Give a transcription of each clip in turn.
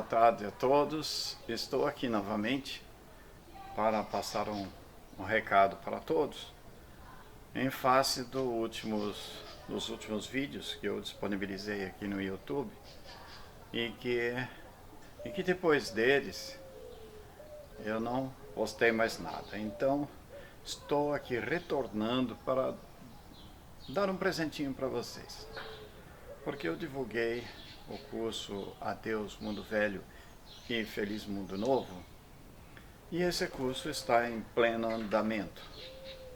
tarde a todos. Estou aqui novamente para passar um recado para todos em face dos últimos vídeos que eu disponibilizei aqui no YouTube e que depois deles eu não postei mais nada. Então estou aqui retornando para dar um presentinho para vocês, porque eu divulguei o curso Adeus Mundo Velho e Feliz Mundo Novo, e esse curso está em pleno andamento.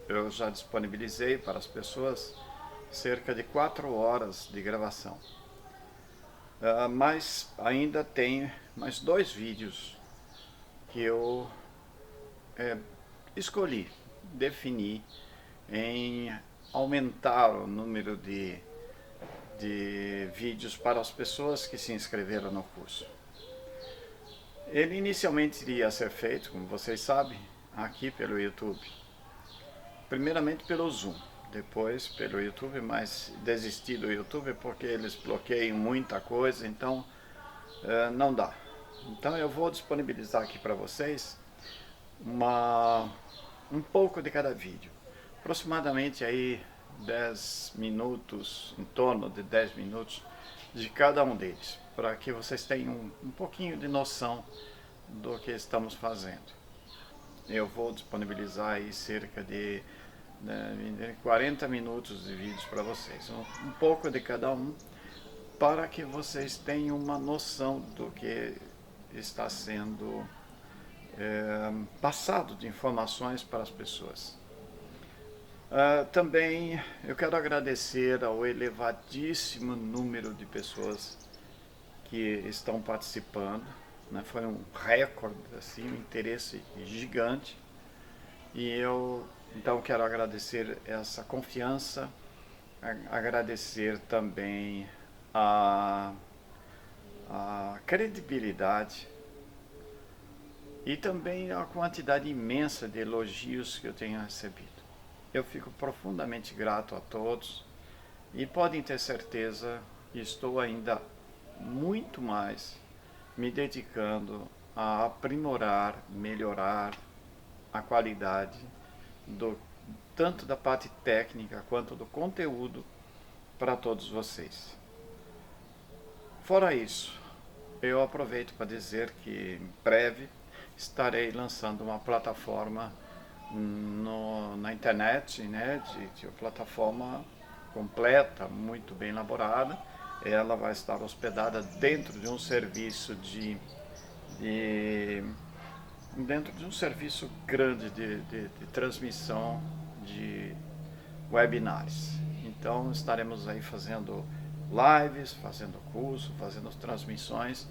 Eu já disponibilizei para as pessoas cerca de 4 horas de gravação, mas ainda tem mais 2 vídeos que eu escolhi, defini em aumentar o número de vídeos para as pessoas que se inscreveram no curso. Ele inicialmente iria ser feito, como vocês sabem, aqui pelo YouTube. Primeiramente pelo Zoom, depois pelo YouTube, mas desisti do YouTube porque eles bloqueiam muita coisa, então não dá. Então eu vou disponibilizar aqui para vocês um pouco de cada vídeo, aproximadamente aí 10 minutos, em torno de 10 minutos de cada um deles, para que vocês tenham um pouquinho de noção do que estamos fazendo. Eu vou disponibilizar aí cerca de 40 minutos de vídeos para vocês, um pouco de cada um, para que vocês tenham uma noção do que está sendo passado de informações para as pessoas. Também eu quero agradecer ao elevadíssimo número de pessoas que estão participando, né? Foi um recorde, assim, um interesse gigante, e eu então quero agradecer essa confiança, agradecer também a credibilidade e também a quantidade imensa de elogios que eu tenho recebido. Eu fico profundamente grato a todos e podem ter certeza que estou ainda muito mais me dedicando a aprimorar, melhorar a qualidade tanto da parte técnica quanto do conteúdo para todos vocês. Fora isso, eu aproveito para dizer que em breve estarei lançando uma plataforma na internet, né, de uma plataforma completa, muito bem elaborada. Ela vai estar hospedada dentro de um serviço dentro de um serviço grande de transmissão de webinars. Então estaremos aí fazendo lives, fazendo curso, fazendo transmissões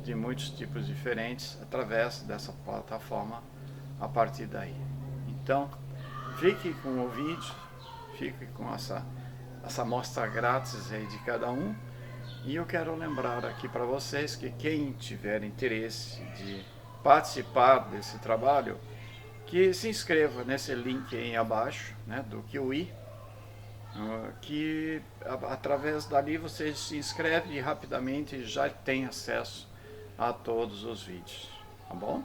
de muitos tipos diferentes através dessa plataforma a partir daí. Então, fique com o vídeo, fique com essa amostra grátis aí de cada um. E eu quero lembrar aqui para vocês que quem tiver interesse de participar desse trabalho, que se inscreva nesse link aí abaixo, né, do Kiwi, que através dali você se inscreve e rapidamente já tem acesso a todos os vídeos, tá bom?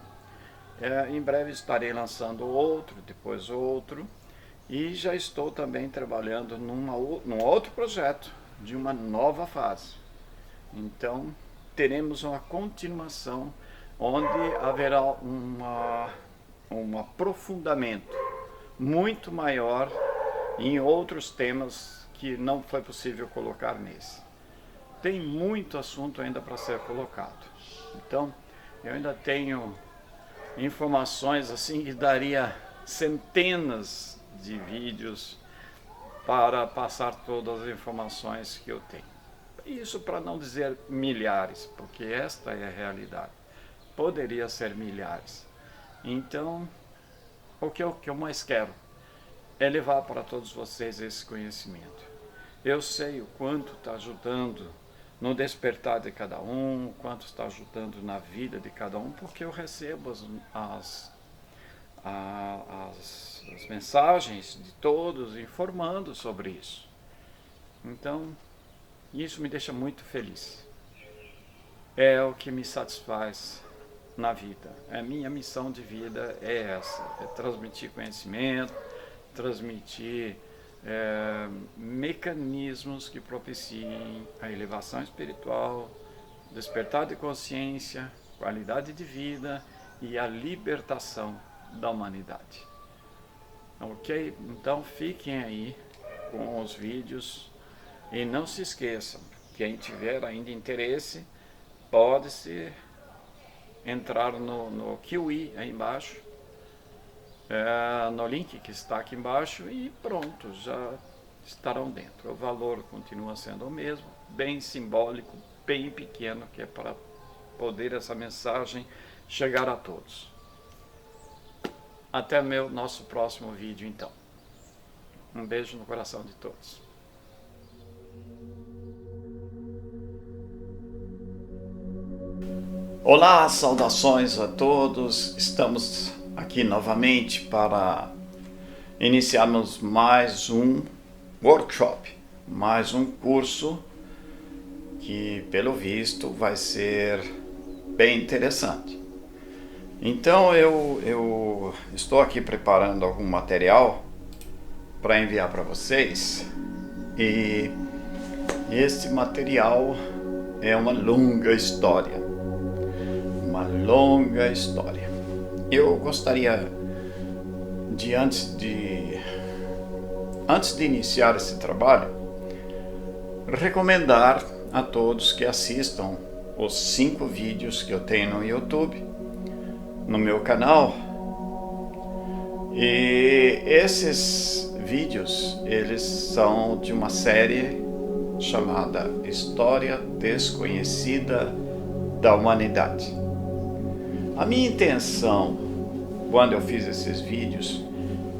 Em breve estarei lançando outro, depois outro, e já estou também trabalhando num outro projeto de uma nova fase. Então teremos uma continuação onde haverá um aprofundamento muito maior em outros temas que não foi possível colocar nesse. Tem muito assunto ainda para ser colocado. Então eu ainda tenho informações assim que daria centenas de vídeos para passar todas as informações que eu tenho. Isso para não dizer milhares, porque esta é a realidade. Poderia ser milhares. Então, o que eu mais quero é levar para todos vocês esse conhecimento. Eu sei o quanto está ajudando no despertar de cada um, o quanto está ajudando na vida de cada um, porque eu recebo as mensagens de todos informando sobre isso. Então, isso me deixa muito feliz. é o que me satisfaz na vida. A minha missão de vida é essa, é transmitir conhecimento, transmitir mecanismos que propiciem a elevação espiritual, despertar de consciência, qualidade de vida e a libertação da humanidade. Ok? Então fiquem aí com os vídeos e não se esqueçam, quem tiver ainda interesse, pode-se entrar no Kiwi aí embaixo, no link que está aqui embaixo e pronto, já estarão dentro. O valor continua sendo o mesmo, bem simbólico, bem pequeno, que é para poder essa mensagem chegar a todos. Até nosso próximo vídeo então. Um beijo no coração de todos. Olá, saudações a todos. Estamos aqui novamente para iniciarmos mais um workshop, mais um curso que, pelo visto, vai ser bem interessante. Então eu estou aqui preparando algum material para enviar para vocês, e esse material é uma longa história. Eu gostaria de antes de iniciar esse trabalho, recomendar a todos que assistam os 5 vídeos que eu tenho no YouTube, no meu canal. E esses vídeos, eles são de uma série chamada História Desconhecida da Humanidade. A minha intenção, quando eu fiz esses vídeos,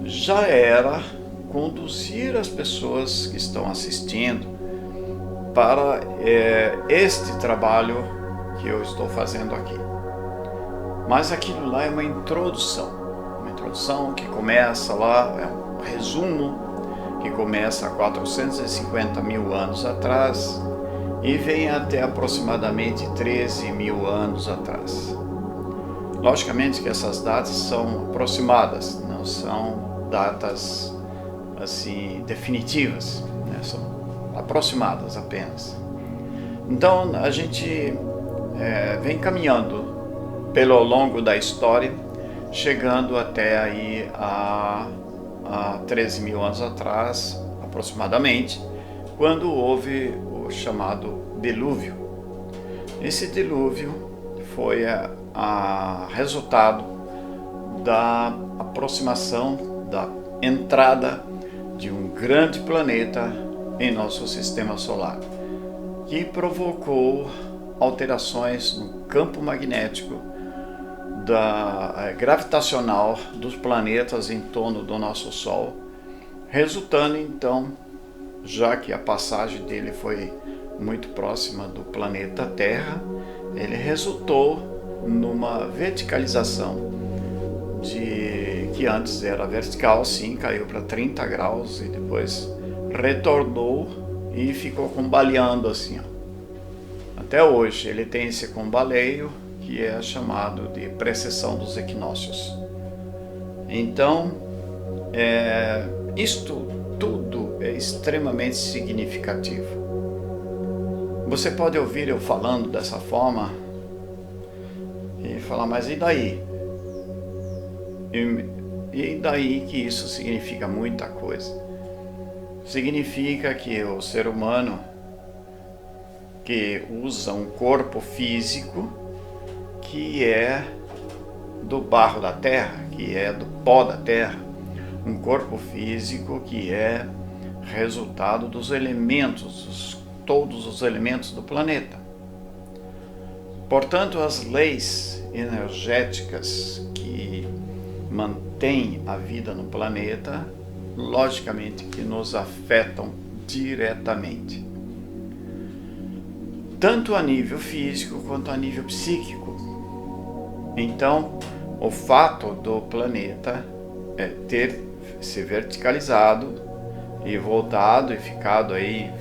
já era conduzir as pessoas que estão assistindo para este trabalho que eu estou fazendo aqui. Mas aquilo lá é uma introdução que começa lá, é um resumo que começa há 450 mil anos atrás e vem até aproximadamente 13 mil anos atrás. Logicamente que essas datas são aproximadas, não são datas assim definitivas, né? São aproximadas apenas. Então a gente vem caminhando pelo longo da história, chegando até aí a 13 mil anos atrás, aproximadamente, quando houve o chamado dilúvio. Esse dilúvio foi resultado da aproximação, da entrada de um grande planeta em nosso sistema solar, que provocou alterações no campo magnético gravitacional dos planetas em torno do nosso Sol, resultando então, já que a passagem dele foi muito próxima do planeta Terra, ele resultou numa verticalização que antes era vertical, sim, caiu para 30 graus e depois retornou e ficou combaleando assim, ó. Até hoje ele tem esse combaleio que é chamado de precessão dos equinócios. Então, isto tudo é extremamente significativo. Você pode ouvir eu falando dessa forma e falar, mas e daí? E daí que isso significa muita coisa. Significa que o ser humano que usa um corpo físico que é do barro da terra, que é do pó da terra, um corpo físico que é resultado dos elementos, todos os elementos do planeta. Portanto, as leis energéticas que mantêm a vida no planeta, logicamente que nos afetam diretamente, tanto a nível físico quanto a nível psíquico. Então, o fato do planeta ter se verticalizado e voltado e ficado aí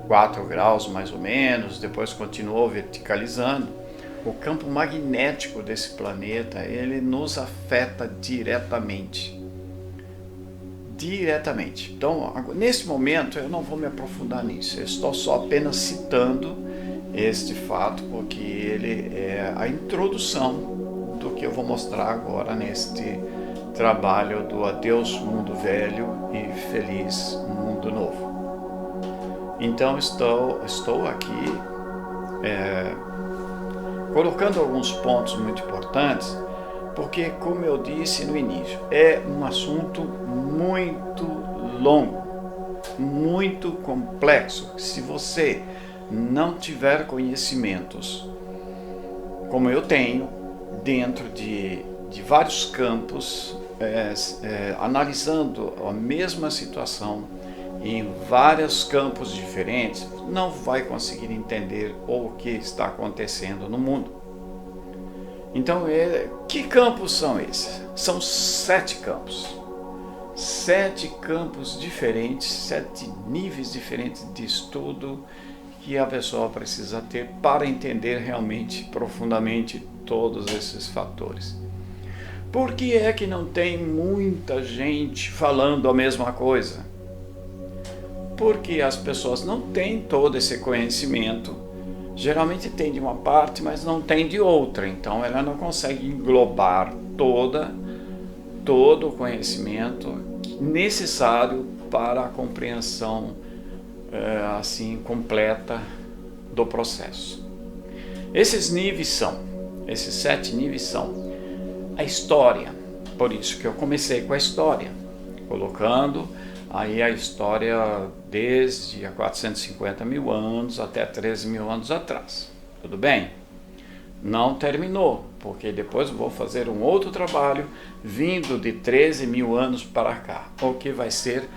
4 graus mais ou menos, depois continuou verticalizando. O campo magnético desse planeta, ele nos afeta diretamente. Então, nesse momento, eu não vou me aprofundar nisso. Eu estou só apenas citando este fato, porque ele é a introdução do que eu vou mostrar agora neste trabalho do Adeus Mundo Velho e Feliz Mundo Novo. Então, estou aqui colocando alguns pontos muito importantes, porque, como eu disse no início, é um assunto muito longo, muito complexo. Se você não tiver conhecimentos, como eu tenho, dentro de vários campos, analisando a mesma situação em vários campos diferentes, não vai conseguir entender o que está acontecendo no mundo. Então, que campos são esses? São 7 campos. 7 campos diferentes, 7 níveis diferentes de estudo que a pessoa precisa ter para entender realmente, profundamente, todos esses fatores. Por que é que não tem muita gente falando a mesma coisa? Porque as pessoas não têm todo esse conhecimento. Geralmente tem de uma parte, mas não tem de outra. Então ela não consegue englobar todo o conhecimento necessário para a compreensão assim completa do processo. Esses 7 níveis são a história. Por isso que eu comecei com a história, colocando aí a história desde há 450 mil anos até 13 mil anos atrás. Tudo bem? Não terminou, porque depois vou fazer um outro trabalho vindo de 13 mil anos para cá, o que vai ser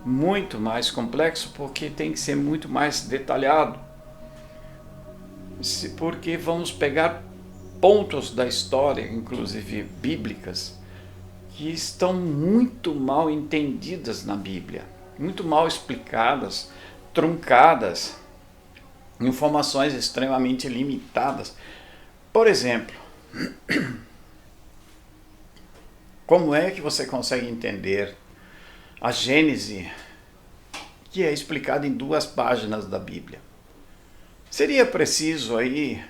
muito mais complexo, porque tem que ser muito mais detalhado. Porque vamos pegar pontos da história, inclusive bíblicas, que estão muito mal entendidas na Bíblia, muito mal explicadas, truncadas, informações extremamente limitadas. Por exemplo, como é que você consegue entender a Gênese, que é explicada em 2 páginas da Bíblia? Seria preciso aí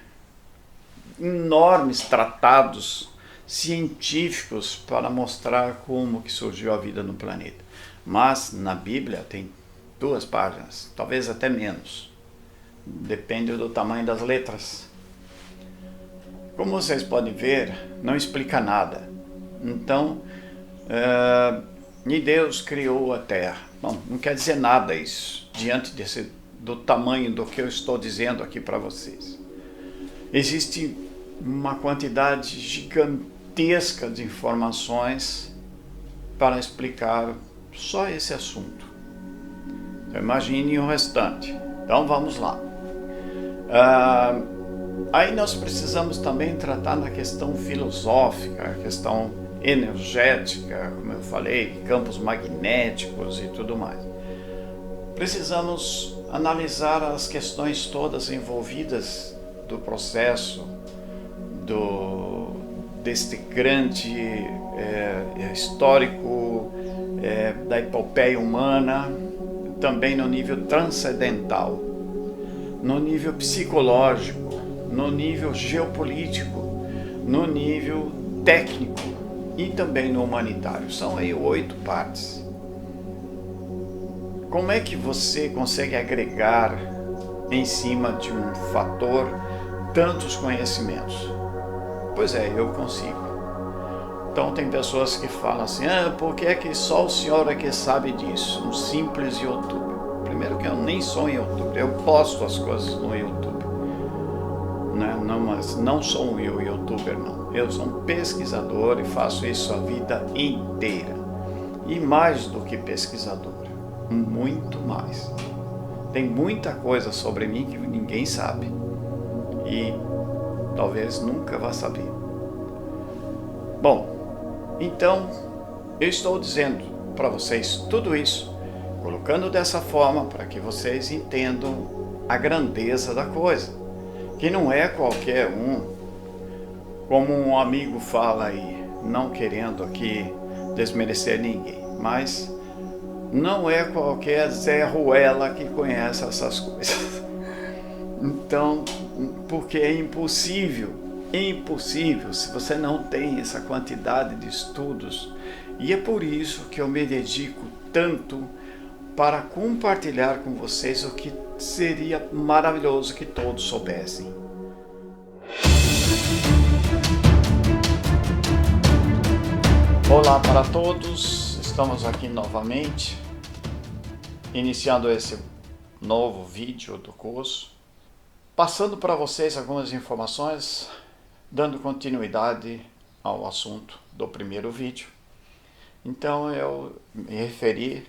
enormes tratados científicos para mostrar como que surgiu a vida no planeta. Mas na Bíblia tem 2 páginas, talvez até menos. Depende do tamanho das letras. Como vocês podem ver, não explica nada. Então, e Deus criou a Terra. Bom, não quer dizer nada isso, diante do tamanho do que eu estou dizendo aqui para vocês. Existe uma quantidade gigantesca de informações para explicar só esse assunto. Então, imagine o restante. Então vamos lá. Aí nós precisamos também tratar na questão filosófica, a questão energética, como eu falei, campos magnéticos e tudo mais. Precisamos analisar as questões todas envolvidas do processo deste grande histórico da epopeia humana, também no nível transcendental, no nível psicológico, no nível geopolítico, no nível técnico e também no humanitário. São aí 8 partes. Como é que você consegue agregar em cima de um fator tantos conhecimentos? Pois é, eu consigo. Então tem pessoas que falam assim, por que é que só o senhor é que sabe disso? Um simples youtuber. Primeiro que eu nem sou um youtuber, eu posto as coisas no YouTube. Não, mas não sou um youtuber não. Eu sou um pesquisador e faço isso a vida inteira. E mais do que pesquisador, muito mais. Tem muita coisa sobre mim que ninguém sabe. E talvez nunca vá saber. Bom, então eu estou dizendo para vocês tudo isso Colocando dessa forma para que vocês entendam a grandeza da coisa, que não é qualquer um, como um amigo fala aí, não querendo aqui desmerecer ninguém, mas não é qualquer Zé Ruela que conhece essas coisas. Então, porque é impossível, se você não tem essa quantidade de estudos. E é por isso que eu me dedico tanto para compartilhar com vocês o que seria maravilhoso que todos soubessem. Olá para todos, estamos aqui novamente, iniciando esse novo vídeo do curso, passando para vocês algumas informações, dando continuidade ao assunto do primeiro vídeo. Então eu me referi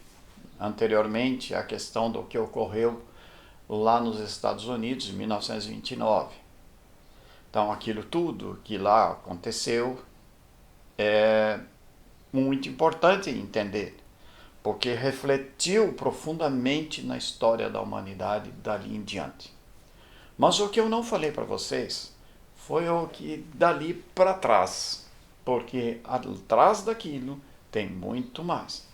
anteriormente à questão do que ocorreu lá nos Estados Unidos em 1929. Então aquilo tudo que lá aconteceu é muito importante entender, porque refletiu profundamente na história da humanidade dali em diante. Mas o que eu não falei para vocês foi o que dali para trás, porque atrás daquilo tem muito mais.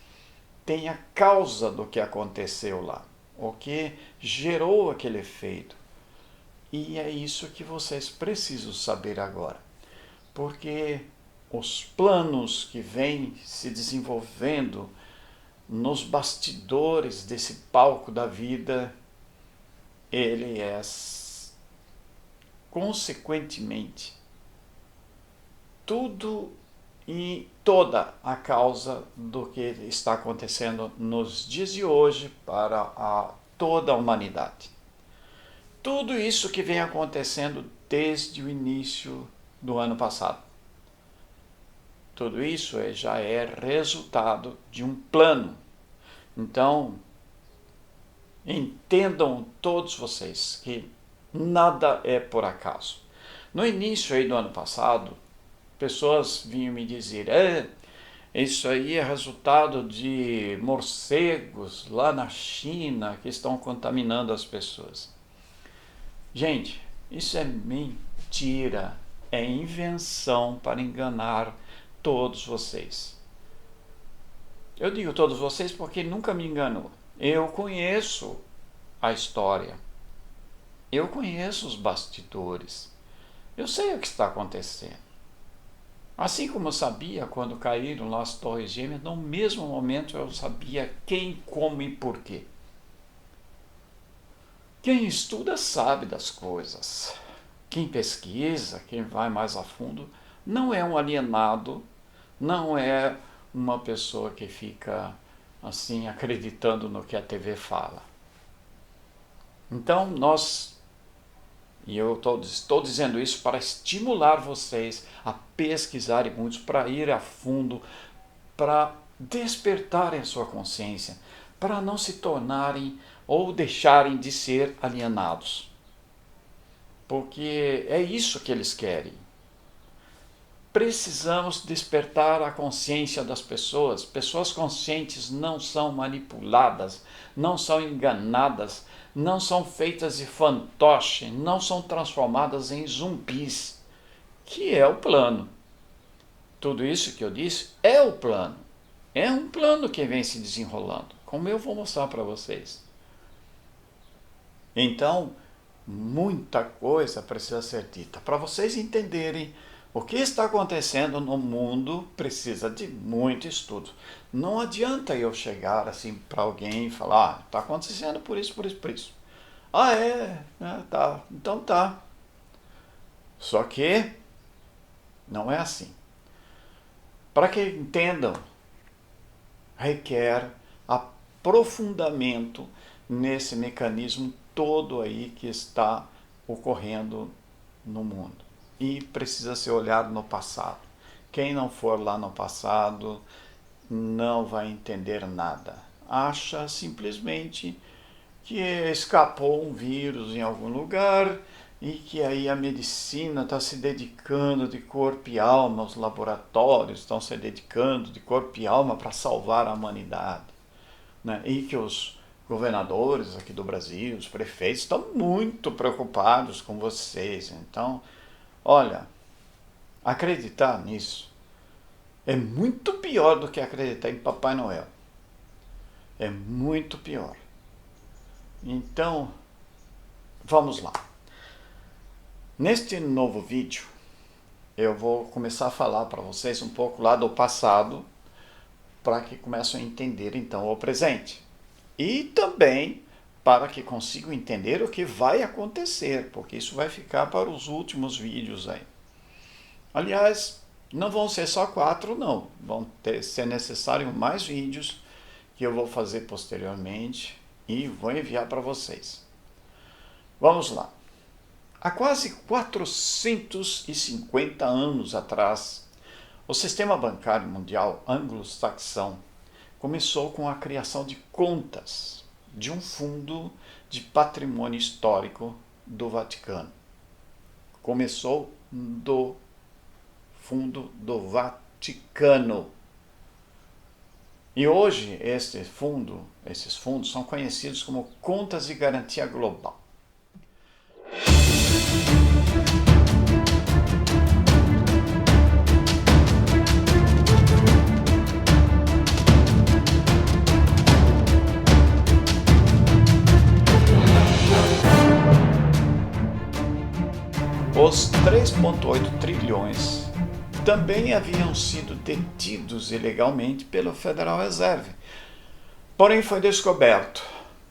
Tem a causa do que aconteceu lá, o que gerou aquele efeito. E é isso que vocês precisam saber agora, porque os planos que vêm se desenvolvendo nos bastidores desse palco da vida, ele é consequentemente tudo e toda a causa do que está acontecendo nos dias de hoje para toda a humanidade. Tudo isso que vem acontecendo desde o início do ano passado. Tudo isso já é resultado de um plano. Então, entendam todos vocês que nada é por acaso. No início aí do ano passado, pessoas vinham me dizer, isso aí é resultado de morcegos lá na China que estão contaminando as pessoas. Gente, isso é mentira, é invenção para enganar todos vocês. Eu digo todos vocês porque nunca me enganou. Eu conheço a história. Eu conheço os bastidores. Eu sei o que está acontecendo. Assim como eu sabia quando caíram lá as Torres Gêmeas, no mesmo momento eu sabia quem, como e porquê. Quem estuda sabe das coisas. Quem pesquisa, quem vai mais a fundo, não é um alienado, não é uma pessoa que fica assim acreditando no que a TV fala. Então e eu estou dizendo isso para estimular vocês a pesquisarem muito, para ir a fundo, para despertarem a sua consciência, para não se tornarem ou deixarem de ser alienados. Porque é isso que eles querem. Precisamos despertar a consciência das pessoas. Pessoas conscientes não são manipuladas, não são enganadas, não são feitas de fantoche, não são transformadas em zumbis, que é o plano. Tudo isso que eu disse é o plano. É um plano que vem se desenrolando, como eu vou mostrar para vocês. Então, muita coisa precisa ser dita. Para vocês entenderem o que está acontecendo no mundo, precisa de muito estudo. Não adianta eu chegar assim para alguém e falar, está acontecendo por isso, por isso, por isso. Tá, então tá. Só que não é assim. Para que entendam, requer aprofundamento nesse mecanismo todo aí que está ocorrendo no mundo. E precisa ser olhado no passado. Quem não for lá no passado não vai entender nada. Acha simplesmente que escapou um vírus em algum lugar e que aí a medicina está se dedicando de corpo e alma, os laboratórios estão se dedicando de corpo e alma para salvar a humanidade. né? E que os governadores aqui do Brasil, os prefeitos, estão muito preocupados com vocês. Então, olha, acreditar nisso é muito pior do que acreditar em Papai Noel. É muito pior. Então, vamos lá. Neste novo vídeo, eu vou começar a falar para vocês um pouco lá do passado, para que comecem a entender então o presente. E também para que consigam entender o que vai acontecer, porque isso vai ficar para os últimos vídeos aí. Aliás, não vão ser só 4, não. Vão ser necessários mais vídeos que eu vou fazer posteriormente e vou enviar para vocês. Vamos lá. Há quase 450 anos atrás, o sistema bancário mundial anglo-saxão começou com a criação de contas de um fundo de patrimônio histórico do Vaticano. Começou do fundo do Vaticano. E hoje esses fundos são conhecidos como contas de garantia global. Os 3,8 trilhões também haviam sido detidos ilegalmente pelo Federal Reserve. Porém, foi descoberto,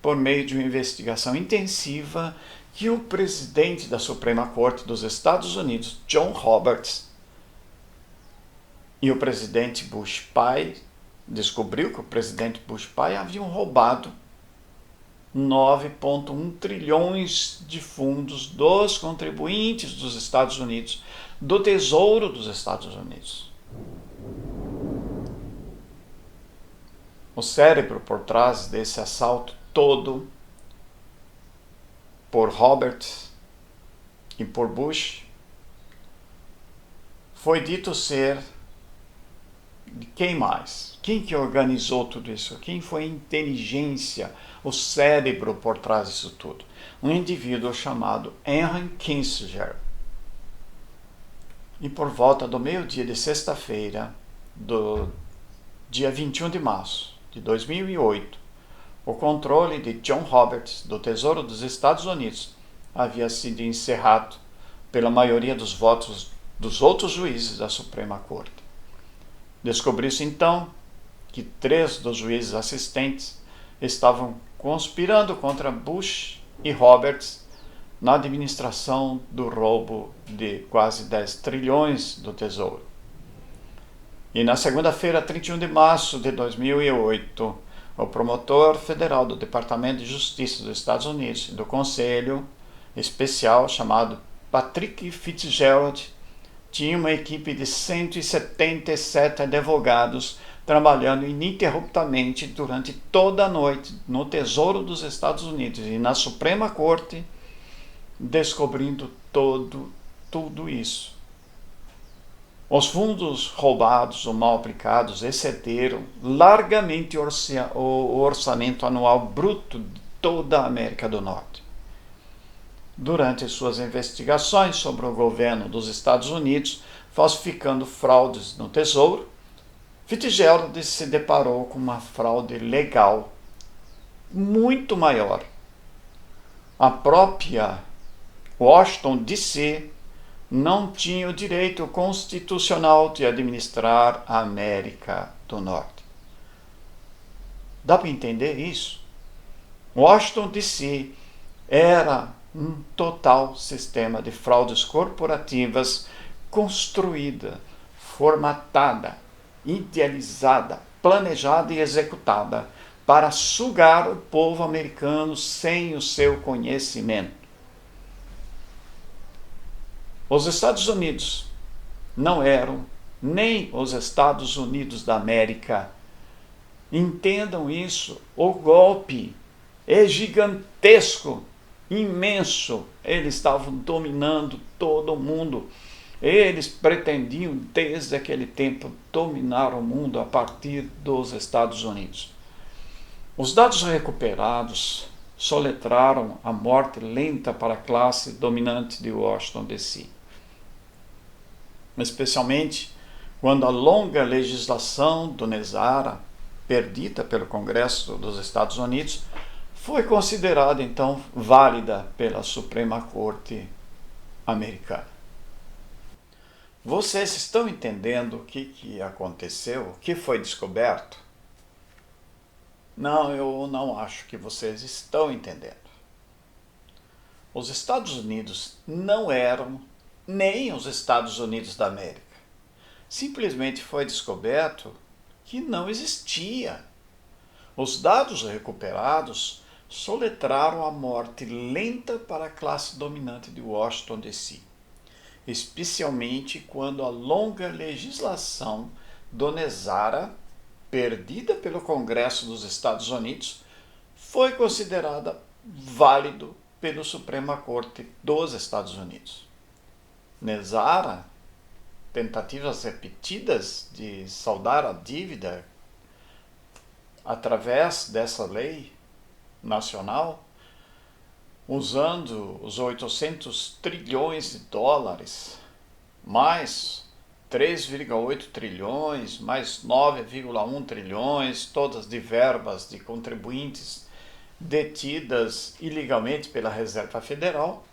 por meio de uma investigação intensiva, que o presidente da Suprema Corte dos Estados Unidos, John Roberts, e o presidente Bush pai, descobriu que o presidente Bush pai haviam roubado 9,1 trilhões de fundos dos contribuintes dos Estados Unidos, do Tesouro dos Estados Unidos. O cérebro por trás desse assalto todo, por Roberts e por Bush, foi dito ser de quem mais? Quem que organizou tudo isso? Quem foi a inteligência, o cérebro por trás disso tudo? Um indivíduo chamado Henry Kissinger. E por volta do meio-dia de sexta-feira, do dia 21 de março de 2008, o controle de John Roberts do Tesouro dos Estados Unidos havia sido encerrado pela maioria dos votos dos outros juízes da Suprema Corte. Descobriu-se então que 3 dos juízes assistentes estavam conspirando contra Bush e Roberts na administração do roubo de quase 10 trilhões do Tesouro. E na segunda-feira, 31 de março de 2008, o promotor federal do Departamento de Justiça dos Estados Unidos e do Conselho Especial, chamado Patrick Fitzgerald, tinha uma equipe de 177 advogados trabalhando ininterruptamente durante toda a noite no Tesouro dos Estados Unidos e na Suprema Corte, descobrindo tudo isso. Os fundos roubados ou mal aplicados excederam largamente o orçamento anual bruto de toda a América do Norte. Durante suas investigações sobre o governo dos Estados Unidos, falsificando fraudes no Tesouro, Fitzgerald se deparou com uma fraude legal muito maior. A própria Washington, D.C., não tinha o direito constitucional de administrar a América do Norte. Dá para entender isso? Washington, D.C. era um total sistema de fraudes corporativas construída, formatada, idealizada, planejada e executada para sugar o povo americano sem o seu conhecimento. Os Estados Unidos não eram nem os Estados Unidos da América. Entendam isso, o golpe é gigantesco, imenso. Eles estavam dominando todo o mundo. Eles pretendiam, desde aquele tempo, dominar o mundo a partir dos Estados Unidos. Os dados recuperados soletraram a morte lenta para a classe dominante de Washington, D.C., especialmente quando a longa legislação do NESARA, perdida pelo Congresso dos Estados Unidos, foi considerada então válida pela Suprema Corte americana. Vocês estão entendendo o que aconteceu? O que foi descoberto? Não, eu não acho que vocês estão entendendo. Os Estados Unidos não eram nem os Estados Unidos da América. Simplesmente foi descoberto que não existia. Os dados recuperados soletraram a morte lenta para a classe dominante de Washington, D.C., especialmente quando a longa legislação do NESARA, perdida pelo Congresso dos Estados Unidos, foi considerada válido pela Suprema Corte dos Estados Unidos. NESARA, tentativas repetidas de saldar a dívida através dessa lei nacional, usando os 800 trilhões de dólares, mais 3,8 trilhões, mais 9,1 trilhões, todas de verbas de contribuintes detidas ilegalmente pela Reserva Federal,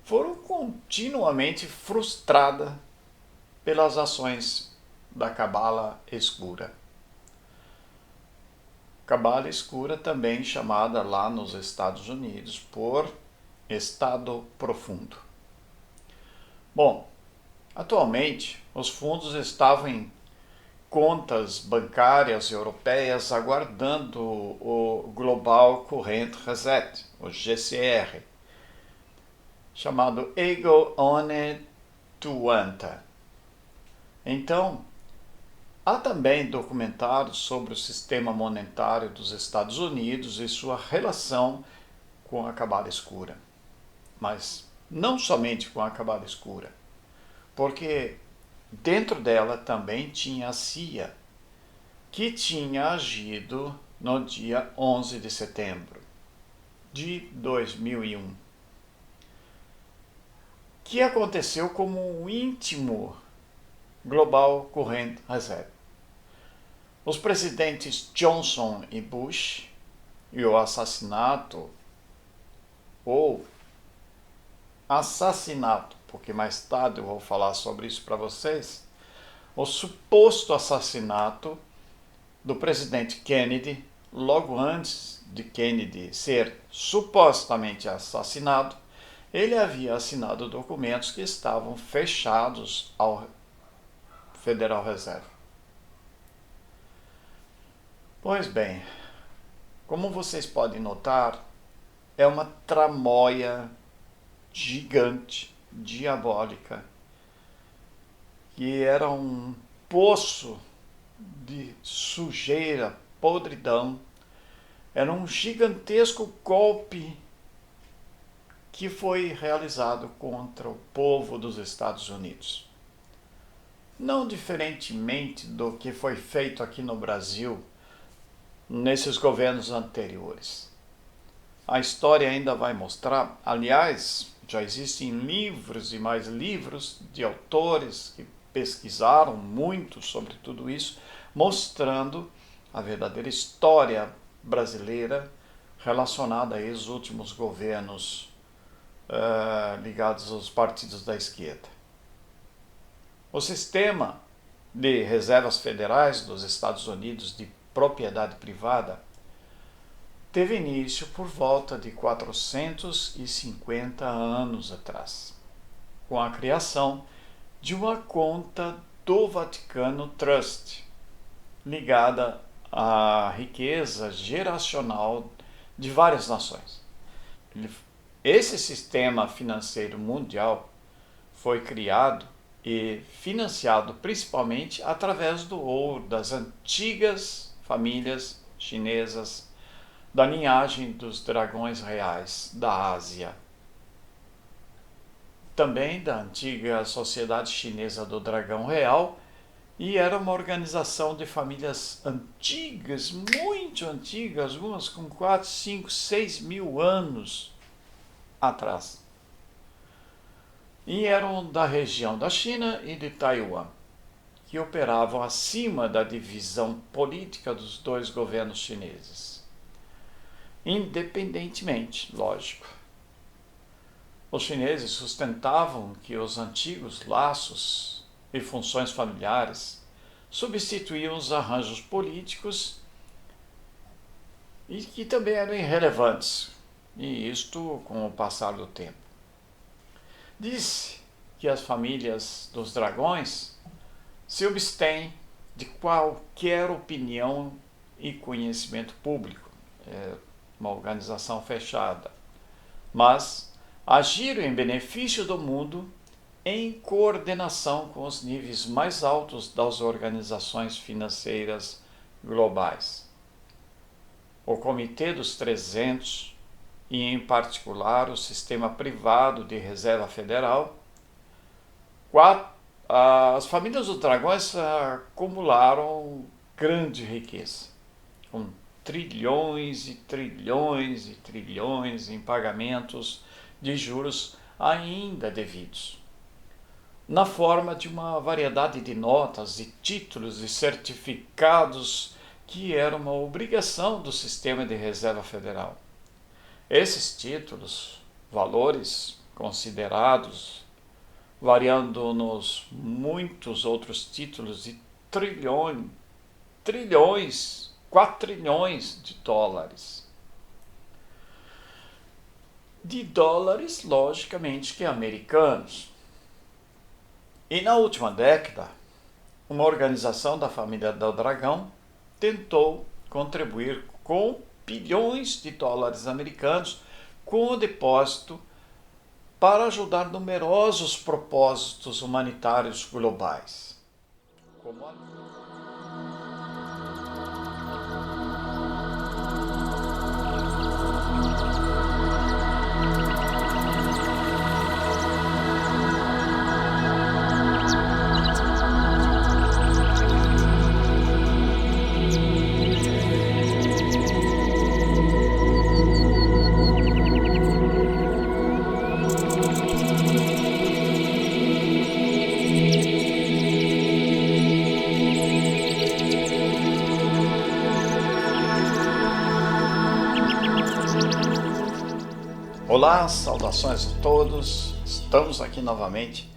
foram continuamente frustradas pelas ações da Cabala Escura. Cabala Escura, também chamada lá nos Estados Unidos por Estado Profundo. Bom, atualmente os fundos estavam em contas bancárias europeias aguardando o Global Current Reset, o GCR, chamado Ego One Tuanta. Então, há também documentários sobre o sistema monetário dos Estados Unidos e sua relação com a Cabala Escura. Mas não somente com a Cabala Escura, porque dentro dela também tinha a CIA, que tinha agido no dia 11 de setembro de 2001, que aconteceu como um íntimo Global Current Reset. Os presidentes Johnson e Bush e o assassinato, porque mais tarde eu vou falar sobre isso para vocês, o suposto assassinato do presidente Kennedy, logo antes de Kennedy ser supostamente assassinado, ele havia assinado documentos que estavam fechados ao Federal Reserve. Pois bem, como vocês podem notar, é uma tramóia gigante, diabólica, que era um poço de sujeira, podridão, era um gigantesco golpe que foi realizado contra o povo dos Estados Unidos. Não diferentemente do que foi feito aqui no Brasil nesses governos anteriores. A história ainda vai mostrar, aliás, já existem livros e mais livros de autores que pesquisaram muito sobre tudo isso, mostrando a verdadeira história brasileira relacionada a esses últimos governos ligados aos partidos da esquerda. O sistema de reservas federais dos Estados Unidos de propriedade privada teve início por volta de 450 anos atrás, com a criação de uma conta do Vaticano Trust, ligada à riqueza geracional de várias nações. Esse sistema financeiro mundial foi criado e financiado principalmente através do ouro das antigas famílias chinesas da linhagem dos dragões reais da Ásia. Também da antiga Sociedade Chinesa do Dragão Real E era uma organização de famílias antigas, muito antigas, algumas com 4, 5, 6 mil anos atrás. E eram da região da China e de Taiwan, que operavam acima da divisão política dos dois governos chineses. Independentemente, lógico. Os chineses sustentavam que os antigos laços e funções familiares substituíam os arranjos políticos e que também eram irrelevantes, e isto com o passar do tempo. Disse que as famílias dos dragões se abstêm de qualquer opinião e conhecimento público, é uma organização fechada, mas agiram em benefício do mundo em coordenação com os níveis mais altos das organizações financeiras globais. O Comitê dos 300, e em particular o sistema privado de reserva federal, as famílias dos dragões acumularam grande riqueza, com trilhões e trilhões e trilhões em pagamentos de juros ainda devidos, na forma de uma variedade de notas e títulos e certificados que era uma obrigação do sistema de reserva federal. Esses títulos, valores considerados, variando nos muitos outros títulos de trilhões, 4 trilhões de dólares. De dólares, logicamente, que americanos. E na última década, uma organização da família do Dragão tentou contribuir com bilhões de dólares americanos com o depósito para ajudar numerosos propósitos humanitários globais. Olá, saudações a todos. Estamos aqui novamente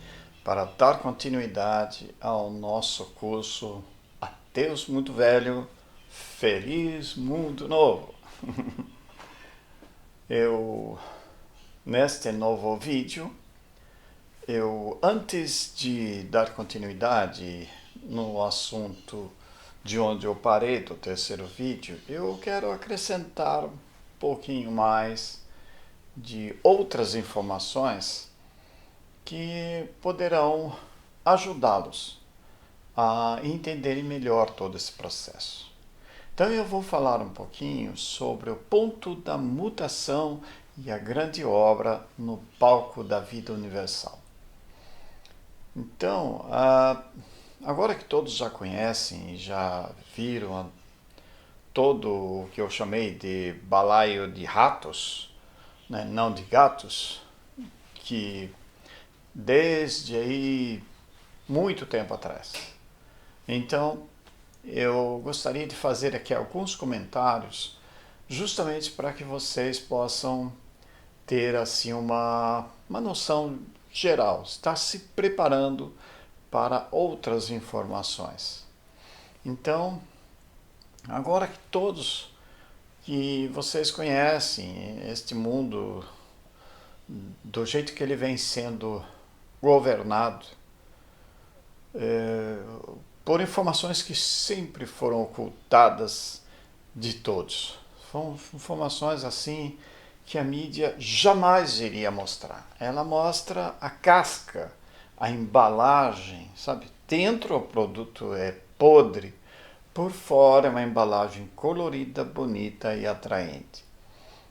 para dar continuidade ao nosso curso Adeus Mundo Velho, Feliz Mundo Novo. Neste novo vídeo, antes de dar continuidade no assunto de onde eu parei do terceiro vídeo, eu quero acrescentar um pouquinho mais de outras informações que poderão ajudá-los a entenderem melhor todo esse processo. Então eu vou falar um pouquinho sobre o ponto da mutação e a grande obra no palco da vida universal. Então, agora que todos já conhecem e já viram todo o que eu chamei de balaio de ratos, né, não de gatos, que desde aí muito tempo atrás. Então, eu gostaria de fazer aqui alguns comentários, justamente para que vocês possam ter assim uma noção geral, estar se preparando para outras informações. Então, agora que todos que vocês conhecem este mundo do jeito que ele vem sendo governado, por informações que sempre foram ocultadas de todos. São informações assim que a mídia jamais iria mostrar. Ela mostra a casca, a embalagem, sabe? Dentro o produto é podre, por fora é uma embalagem colorida, bonita e atraente.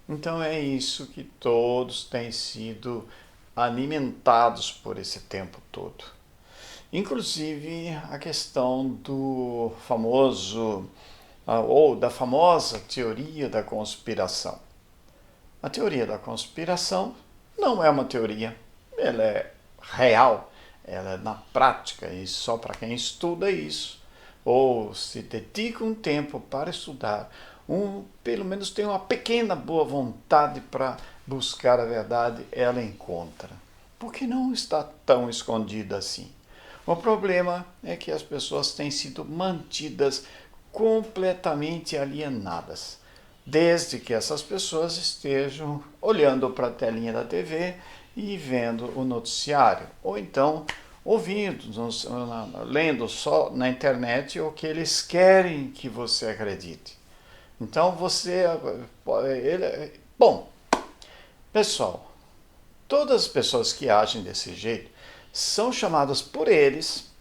Então é isso que todos têm sido alimentados por esse tempo todo. Inclusive a questão do famoso, ou da famosa teoria da conspiração. A teoria da conspiração não é uma teoria, ela é real, ela é na prática, e só para quem estuda isso, ou se dedica um tempo para estudar, pelo menos tem uma pequena boa vontade para buscar a verdade, ela encontra. Porque não está tão escondida assim. O problema é que as pessoas têm sido mantidas completamente alienadas, desde que essas pessoas estejam olhando para a telinha da TV e vendo o noticiário, ou então ouvindo, lendo só na internet o que eles querem que você acredite. Então bom, pessoal, todas as pessoas que agem desse jeito são chamadas por eles,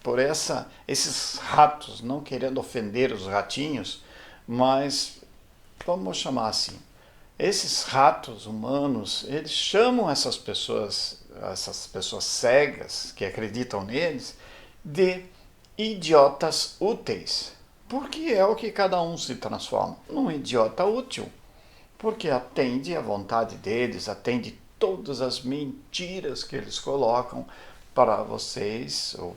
esses ratos, não querendo ofender os ratinhos, mas vamos chamar assim, esses ratos humanos, eles chamam essas pessoas cegas que acreditam neles, de idiotas úteis. Porque é o que cada um se transforma num idiota útil. Porque atende à vontade deles, atende todas as mentiras que eles colocam para vocês, ou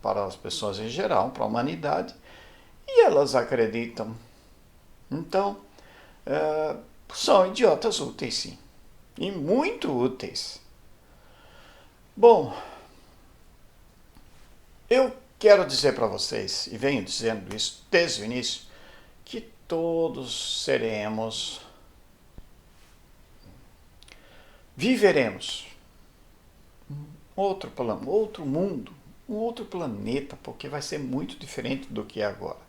para as pessoas em geral, para a humanidade, e elas acreditam. Então, são idiotas úteis, sim. E muito úteis. Bom, eu quero dizer para vocês, e venho dizendo isso desde o início, que todos viveremos outro plano, outro mundo, um outro planeta, porque vai ser muito diferente do que é agora.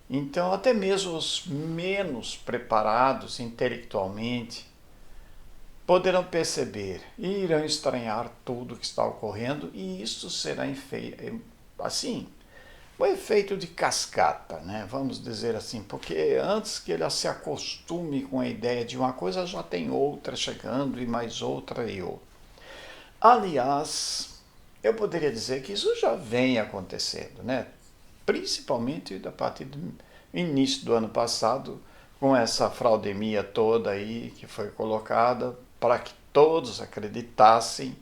Então, até mesmo os menos preparados intelectualmente poderão perceber e irão estranhar tudo que está ocorrendo, e isso será assim, um efeito de cascata, né? Vamos dizer assim, porque antes que ele se acostume com a ideia de uma coisa, já tem outra chegando e mais outra e outra. Aliás, eu poderia dizer que isso já vem acontecendo, né? Principalmente a partir do início do ano passado, com essa fraudemia toda aí que foi colocada para que todos acreditassem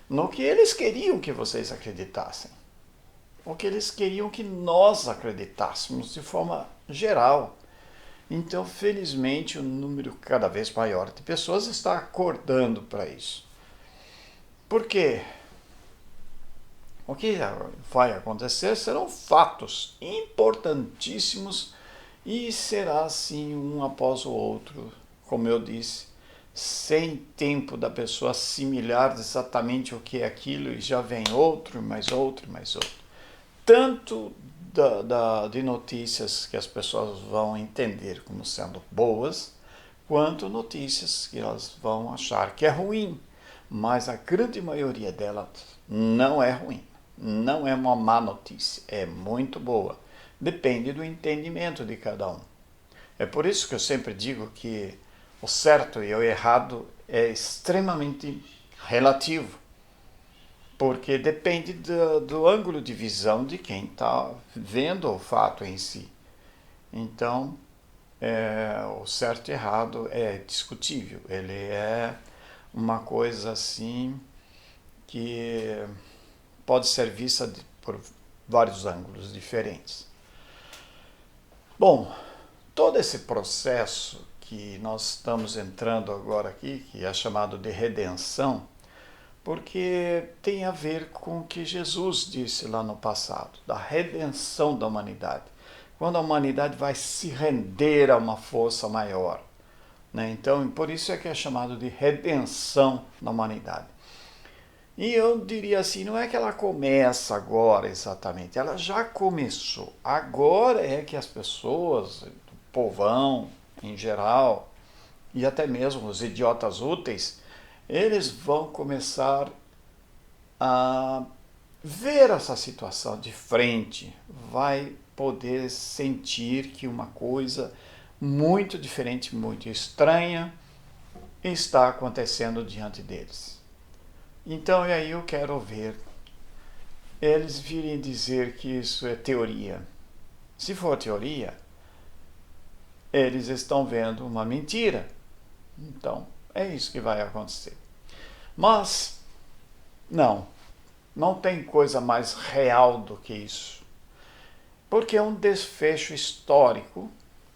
no que eles queriam que vocês acreditassem. O que eles queriam que nós acreditássemos de forma geral. Então, felizmente, um número cada vez maior de pessoas está acordando para isso. Por quê? O que vai acontecer serão fatos importantíssimos e será assim um após o outro, como eu disse, sem tempo da pessoa assimilar exatamente o que é aquilo, e já vem outro, mais outro, mais outro. Tanto de notícias que as pessoas vão entender como sendo boas, quanto notícias que elas vão achar que é ruim, mas a grande maioria delas não é ruim. Não é uma má notícia, é muito boa. Depende do entendimento de cada um. É por isso que eu sempre digo que o certo e o errado é extremamente relativo, porque depende do ângulo de visão de quem está vendo o fato em si. Então, o certo e errado é discutível, ele é uma coisa assim que pode ser vista por vários ângulos diferentes. Bom, todo esse processo que nós estamos entrando agora aqui, que é chamado de redenção, porque tem a ver com o que Jesus disse lá no passado, da redenção da humanidade, quando a humanidade vai se render a uma força maior, né? Então, por isso é que é chamado de redenção da humanidade. E eu diria assim, não é que ela começa agora exatamente, ela já começou. Agora é que as pessoas, o povão em geral, e até mesmo os idiotas úteis, eles vão começar a ver essa situação de frente, vai poder sentir que uma coisa muito diferente, muito estranha está acontecendo diante deles. Então, e aí eu quero ver eles virem dizer que isso é teoria. Se for teoria, eles estão vendo uma mentira. Então, é isso que vai acontecer. Mas, não tem coisa mais real do que isso. Porque é um desfecho histórico,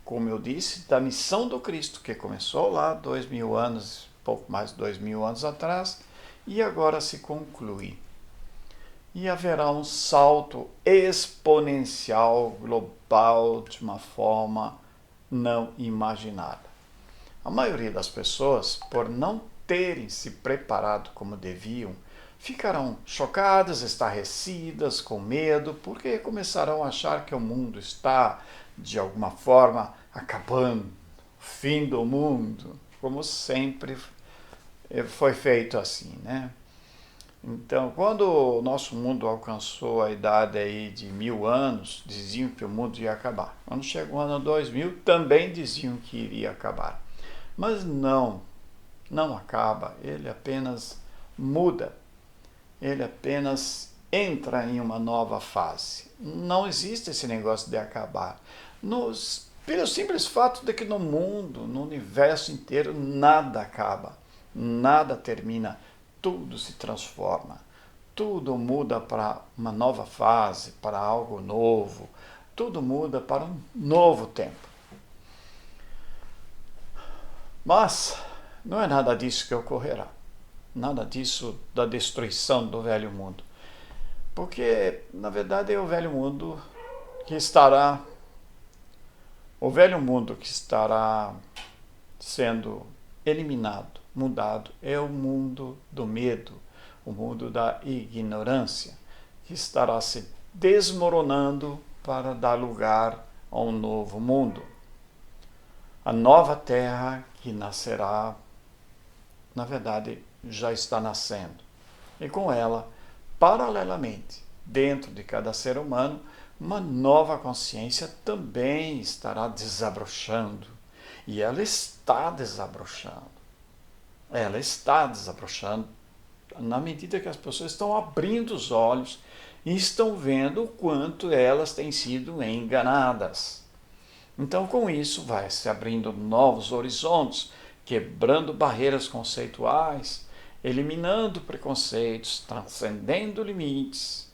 como eu disse, da missão do Cristo, que começou lá 2000 anos, pouco mais de 2000 anos atrás, e agora se conclui. E haverá um salto exponencial, global, de uma forma não imaginada. A maioria das pessoas, por não terem se preparado como deviam, ficarão chocadas, estarrecidas, com medo, porque começarão a achar que o mundo está, de alguma forma, acabando, fim do mundo, como sempre foi feito assim, né? Então, quando o nosso mundo alcançou a idade aí de 1000 anos, diziam que o mundo ia acabar. Quando chegou o ano 2000, também diziam que iria acabar. Mas não acaba, ele apenas muda, ele apenas entra em uma nova fase. Não existe esse negócio de acabar. Pelo simples fato de que no mundo, no universo inteiro, nada acaba, nada termina, tudo se transforma, tudo muda para uma nova fase, para algo novo, tudo muda para um novo tempo. Mas não é nada disso que ocorrerá, nada disso da destruição do velho mundo, porque na verdade é o velho mundo que estará sendo eliminado, mudado, é o mundo do medo, o mundo da ignorância, que estará se desmoronando para dar lugar a um novo mundo. A nova terra que nascerá, na verdade, já está nascendo. E com ela, paralelamente, dentro de cada ser humano, uma nova consciência também estará desabrochando. E ela está desabrochando. Ela está desabrochando na medida que as pessoas estão abrindo os olhos e estão vendo o quanto elas têm sido enganadas. Então, com isso, vai se abrindo novos horizontes, quebrando barreiras conceituais, eliminando preconceitos, transcendendo limites,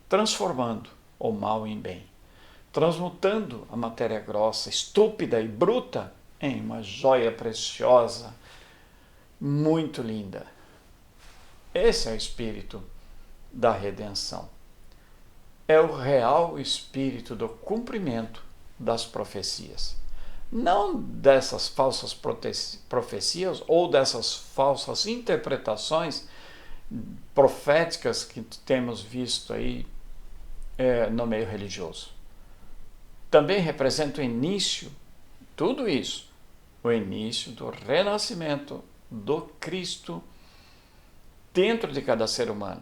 transformando o mal em bem, transmutando a matéria grossa, estúpida e bruta em uma joia preciosa, muito linda. Esse é o espírito da redenção. É o real espírito do cumprimento das profecias. Não dessas falsas profecias ou dessas falsas interpretações proféticas que temos visto aí no meio religioso. Também representa o início, tudo isso, o início do renascimento do Cristo dentro de cada ser humano.